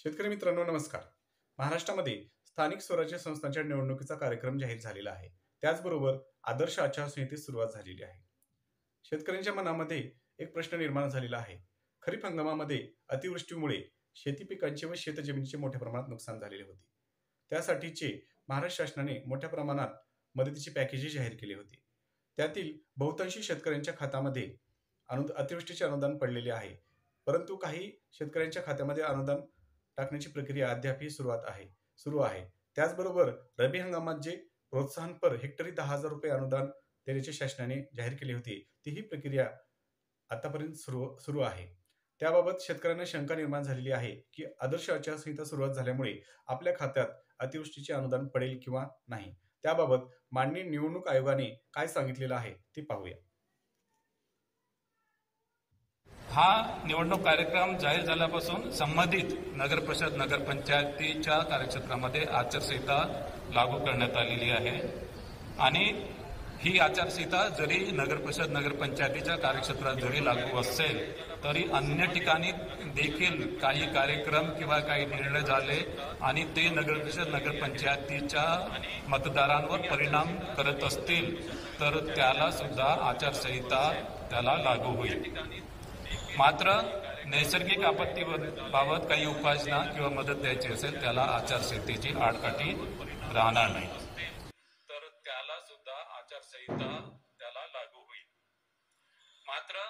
शेतकरी मित्रांनो नमस्कार. महाराष्ट्रामध्ये स्थानिक स्वराज्य संस्थांच्या निवडणुकीचा कार्यक्रम जाहीर झालेला आहे. त्याचबरोबर आदर्श आचारसंहितेस सुरुवात झालेली आहे. शेतकऱ्यांच्या मनामध्ये एक प्रश्न निर्माण झालेला आहे. खरीप हंगामामध्ये अतिवृष्टीमुळे शेती पिकांचे व शेतजमिनीचे मोठ्या प्रमाणात नुकसान झालेले होते. त्यासाठीचे महाराष्ट्र शासनाने मोठ्या प्रमाणात मदतीचे पॅकेजही जाहीर केले होते. त्यातील बहुतांशी शेतकऱ्यांच्या खात्यामध्ये अतिवृष्टीचे अनुदान पडलेले आहे. परंतु काही शेतकऱ्यांच्या खात्यामध्ये अनुदान टाकण्याची प्रक्रिया अद्यापही सुरू आहे. त्याचबरोबर रब्बी हंगामात जे प्रोत्साहनपर हेक्टरी 10,000 रुपये अनुदान देण्याचे शासनाने जाहीर केली होती, तीही प्रक्रिया आतापर्यंत सुरू आहे. त्याबाबत शेतकऱ्यांना शंका निर्माण झालेली आहे की आदर्श आचारसंहिता सुरुवात झाल्यामुळे आपल्या खात्यात अतिवृष्टीचे अनुदान पडेल किंवा नाही. त्याबाबत माननीय निवडणूक आयोगाने काय सांगितलेलं आहे ते पाहूया. हा निवडणूक कार्यक्रम जाहीर झाल्यापासून संबंधित नगरपरिषद नगरपंचायतीच्या कार्यक्षेत्रामध्ये आचारसंहिता लागू करण्यात आलेली आहे आणि ही आचारसंहिता जरी नगरपरिषद नगरपंचायतीच्या कार्यक्षेत्रात जरी लागू असेल तरी अन्य ठिकाणी देखील काही कार्यक्रम किंवा काही निर्णय झाले आणि ते नगरपरिषद नगरपंचायतीच्या मतदारांवर परिणाम करत असतील तर त्याला सुद्धा आचारसंहिता त्याला लागू होईल. मात्र नैसर्गिक आपत्तीबाबत काही उपाययोजना किंवा मदत द्यायची असेल त्याला आचारसंहितेची आडकाठी राहणार नाही, तर त्याला सुद्धा आचारसंहिता त्याला लागू होईल. मात्र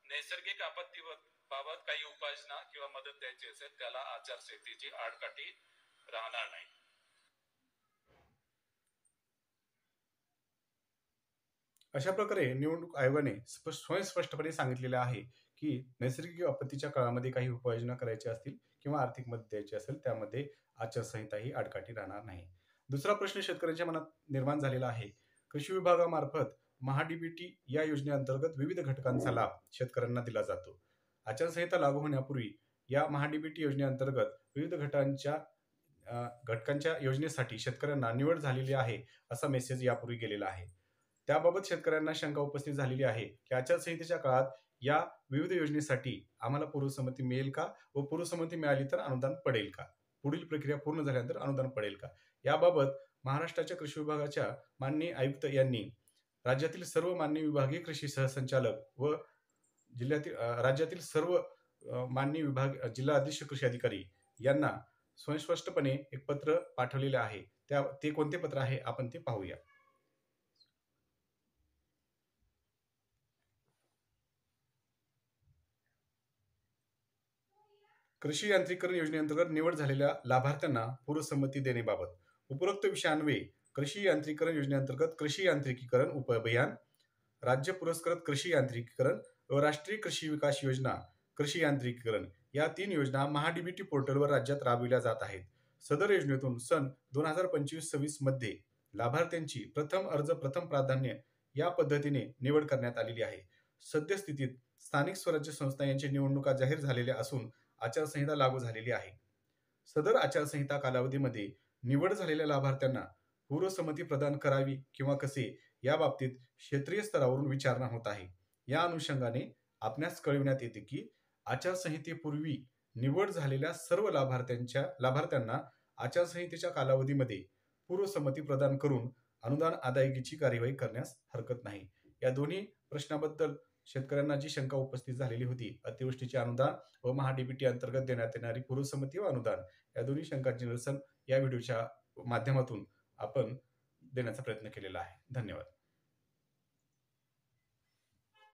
नैसर्गिक आपत्तीबाबत काही उपाययोजना किंवा मदत द्यायची असेल त्याला आचारसंहितेची आडकाठी राहणार नाही. अशा प्रकारे निवडणूक आयोगाने स्पष्टपणे सांगितलेले आहे की नैसर्गिक आपत्तीच्या काळामध्ये काही उपाययोजना करायच्या असतील किंवा आर्थिक मदत द्यायची असेल त्यामध्ये आचारसंहिता ही आडकाठी राहणार नाही. दुसरा प्रश्न शेतकऱ्यांच्या मनात निर्माण झालेला आहे. कृषी विभागामार्फत महाडीबीटी या योजनेअंतर्गत विविध घटकांचा लाभ शेतकऱ्यांना दिला जातो. आचारसंहिता लागू होण्यापूर्वी या महाडीबीटी योजनेअंतर्गत विविध घटकांच्या योजनेसाठी शेतकऱ्यांना निवड झालेली आहे असा मेसेज यापूर्वी गेलेला आहे. त्याबाबत शेतकऱ्यांना शंका उपस्थित झालेली आहे की आचारसंहितेच्या काळात या विविध योजनेसाठी आम्हाला पूर्वसंमती मिळेल का व पूर्वसंमती मिळाली तर अनुदान पडेल का, पुढील प्रक्रिया पूर्ण झाल्यानंतर अनुदान पडेल का, याबाबत महाराष्ट्राच्या कृषी विभागाच्या माननीय आयुक्त यांनी राज्यातील सर्व माननीय विभागीय कृषी सहसंचालक व राज्यातील सर्व माननीय जिल्हा अधीक्षक कृषी अधिकारी यांना स्पष्टपणे एक पत्र पाठवलेले आहे. ते कोणते पत्र आहे आपण ते पाहूया. कृषी यांत्रिकीकरण योजनेअंतर्गत निवड झालेल्या लाभार्थ्यांना पूर्वसंमती देण्याबाबत उपरोक्त विषयान्वये कृषी यांत्रिकीकरण योजनेअंतर्गत कृषी यांत्रिकीकरण उपअभियान, राज्य पुरस्कृत कृषी यांत्रिकीकरण व राष्ट्रीय कृषी विकास योजना कृषी यांत्रिकीकरण या 3 योजना महाडीबीटी पोर्टलवर राज्यात राबविल्या जात आहेत. सदर योजनेतून सन 2025-26 मध्ये लाभार्थ्यांची प्रथम अर्ज प्रथम प्राधान्य या पद्धतीने निवड करण्यात आलेली आहे. सद्यस्थितीत स्थानिक स्वराज्य संस्था यांची निवडणुका जाहीर झालेल्या असून आचारसंहिता लागू झालेली आहे. सदर आचारसंहिता कालावधीमध्ये निवड झालेल्या लाभार्थ्यांना पूर्वसंमती प्रदान करावी किंवा कसे या बाबतीत क्षेत्रीय स्तरावरून विचारणा होत आहे. या अनुषंगाने आपणास कळविण्यात येते की आचारसंहितेपूर्वी निवड झालेल्या सर्व लाभार्थ्यांना आचारसंहितेच्या कालावधीमध्ये पूर्वसंमती प्रदान करून अनुदान अदायगीची कार्यवाही करण्यास हरकत नाही. या दोन्ही प्रश्नाबद्दल शेतकऱ्यांना जी शंका उपस्थित झालेली होती, अतिवृष्टीचे अनुदान व महाडीबीटी अंतर्गत देण्यात येणारी पूर्वसंमती व अनुदान, या दोन्ही शंकांचे निरसन या व्हिडिओच्या माध्यमातून आपण देण्याचा प्रयत्न केलेला आहे. धन्यवाद.